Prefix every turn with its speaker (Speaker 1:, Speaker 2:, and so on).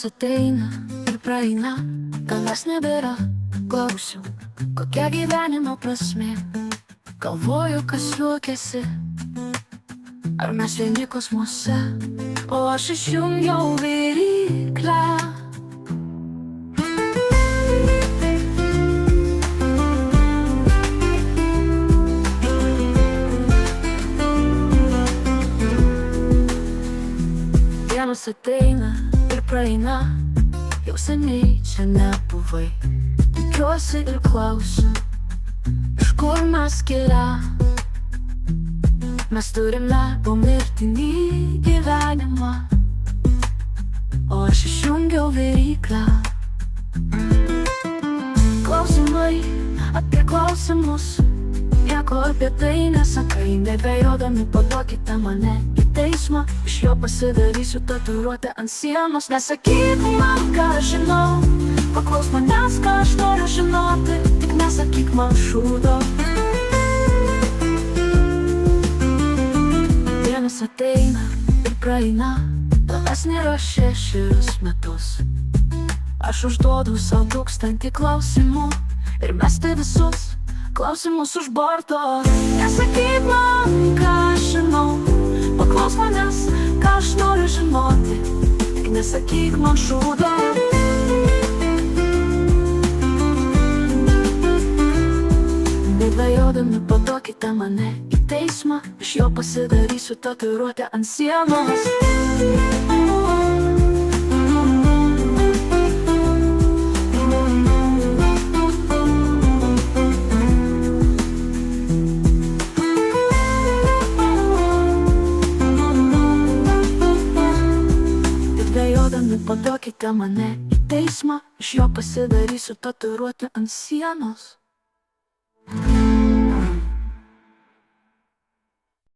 Speaker 1: Dienos ateina ir praeina, tavęs nebėra. Klausiu, kokia gyvenimo prasmė. Galvoju, kas juokiasi, ar mes vieni kosmose. O aš išjungiau viryklę. Dienos ateina ir praeina, jau seniai čia nebuvai. Tikiuosi ir klausiu, iš kur mes kilę. Mes turime pomirtinį gyvenimą, o aš išjungiau viryklę. Klausimai apie klausimus, nieko apie tai nesakai. Nebejodami paduokite mane į teismą, iš jo pasidarysiu tatuiruotę ant sienos. Nesakyk man, ką aš žinau, paklaus manęs, ką aš noriu žinoti, tik nesakyk man šūdo. Dienos ateina ir praeina, tavęs nėra 6 metus. Aš užduodu savo 1000 klausimų ir mesti visus klausimus už borto. Nesakyk man, ką aš žinau, paklaus manęs, ką aš noriu žinoti, tik nesakyk man šūdo. Nedvejodami paduokite mane į teismą, iš jo pasidarysiu tatuiruotę ant sienos. Nedvejodami paduokite mane į teismą, iš jo pasidarysiu tatuiruotę ant sienos.